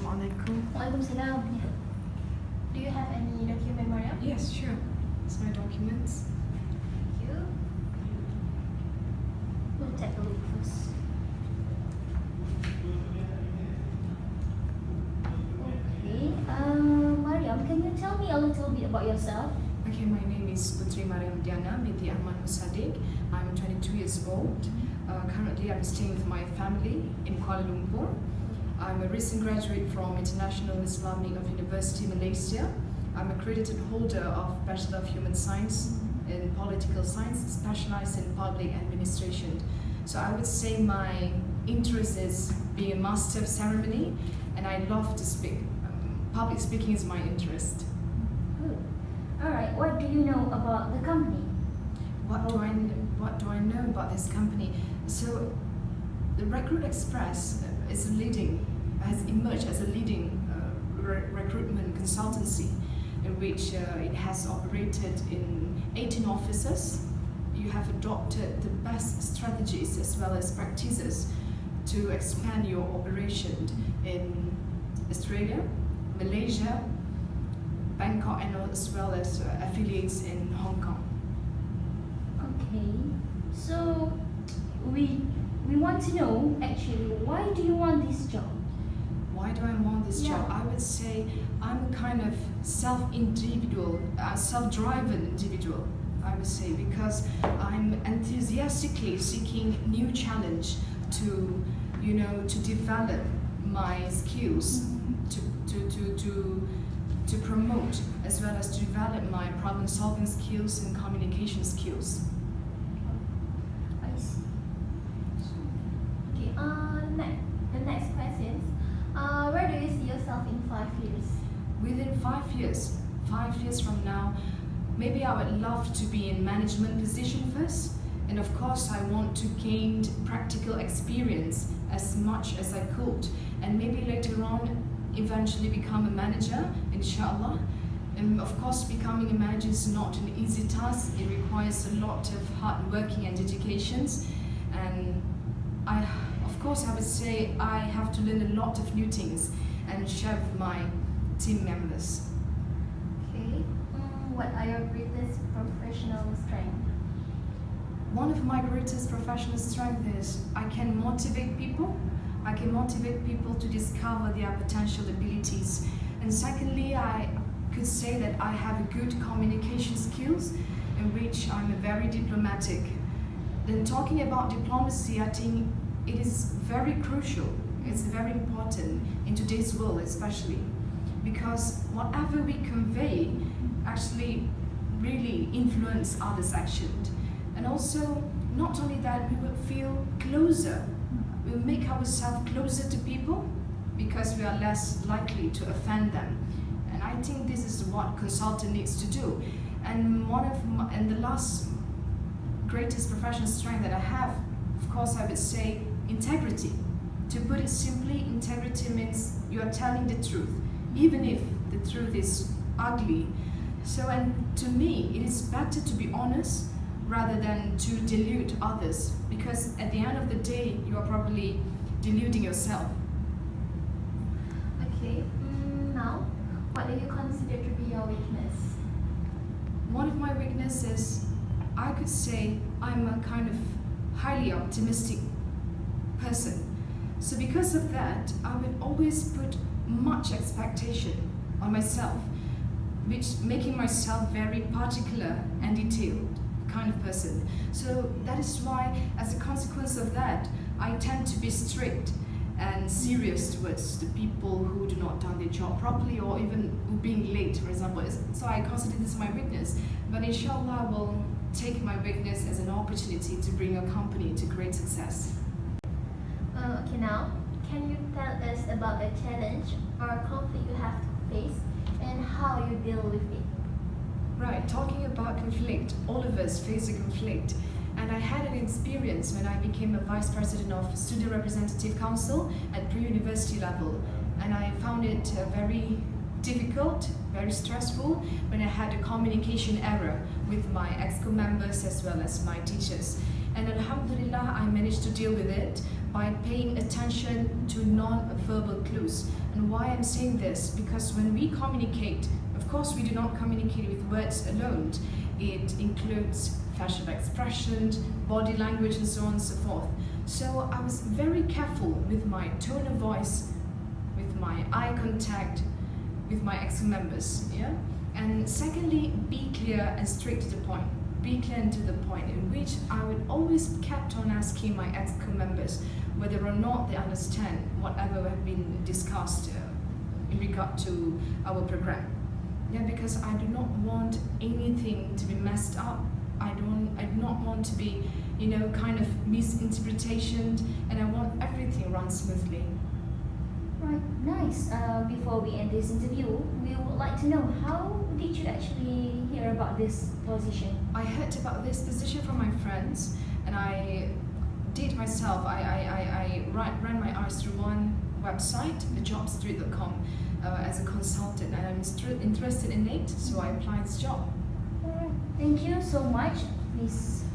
Assalamualaikum. Waalaikumsalam. Yeah. Do you have any document, Mariam? Yes, sure. It's my documents. Thank you. We'll take a look first. Okay. Mariam, can you tell me a little bit about yourself? Okay, my name is Puteri Mariam binti Ahmad Mosadik. I'm 22 years old. Currently, I'm staying with my family in Kuala Lumpur. I'm a recent graduate from International Islamic of University, Malaysia. I'm accredited holder of Bachelor of Human Science in Political Science, specialized in public administration. So I would say my interest is being a master of ceremony, and I love to speak. Public speaking is my interest. Good. All right. What do you know about the company? What do I know about this company? So, the Recruit Express has emerged as a leading recruitment consultancy, in which it has operated in 18 offices. You have adopted the best strategies as well as practices to expand your operation in Australia, Malaysia, Bangkok, and as well as affiliates in Hong Kong. Okay. So we want to know actually, why do you want this job? Why do I want this job? I would say I'm a kind of self-driven individual, I would say, because I'm enthusiastically seeking new challenge to develop my skills, to promote, as well as to develop my problem-solving skills and communication skills. I see. Okay. The next question is, where do you see yourself in 5 years? Within 5 years, 5 years from now, maybe I would love to be in management position first, and of course I want to gain practical experience as much as I could, and maybe later on eventually become a manager, inshallah. And of course, becoming a manager is not an easy task. It requires a lot of hard working and dedications, and of course I would say I have to learn a lot of new things and share with my team members. Okay. What are your greatest professional strengths? One of my greatest professional strengths is I can motivate people. I can motivate people to discover their potential abilities. And secondly, I could say that I have a good communication skills, in which I'm very diplomatic. Then talking about diplomacy, I think it is very crucial. It's very important in today's world, especially because whatever we convey actually really influence others' actions. And also, not only that, we will feel closer. We'll make ourselves closer to people because we are less likely to offend them. And I think this is what consultant needs to do. And the last greatest professional strength that I have, of course, I would say integrity. To put it simply, integrity means you are telling the truth, even if the truth is ugly. So, and to me, it is better to be honest rather than to delude others, because at the end of the day, you are probably deluding yourself. Okay, now, what do you consider to be your weakness? One of my weaknesses, I could say I'm a kind of highly optimistic person. So because of that, I would always put much expectation on myself, which making myself very particular and detailed kind of person. So that is why, as a consequence of that, I tend to be strict and serious towards the people who do not do their job properly, or even being late, for example. So I consider this my weakness, but inshallah I will take my weakness as an opportunity to bring a company to great success. Okay, now, can you tell us about a challenge or a conflict you have to face and how you deal with it? Right, talking about conflict, all of us face a conflict. And I had an experience when I became a vice president of Student Representative Council at pre-university level. And I found it very difficult, very stressful when I had a communication error with my EXCO members as well as my teachers. And alhamdulillah, I managed to deal with it by paying attention to non-verbal clues. And why I'm saying this, because when we communicate, of course we do not communicate with words alone. It includes facial expression, body language, and so on and so forth. So I was very careful with my tone of voice, with my eye contact, with my EXCO members, yeah? And secondly, be clear and straight to the point. Be clear and to the point, in which I would always kept on asking my EXCO members whether or not they understand whatever have been discussed in regard to our program. Yeah, because I do not want anything to be messed up. I do not want to be, you know, kind of misinterpretation, and I want everything run smoothly. Right, nice. Before we end this interview, we would like to know, how did you actually hear about this position? I heard about this position from my friends, and I did myself. I ran my eyes through one website, thejobstreet.com, as a consultant, and I'm interested in it, so I applied this job. Alright, thank you so much. Please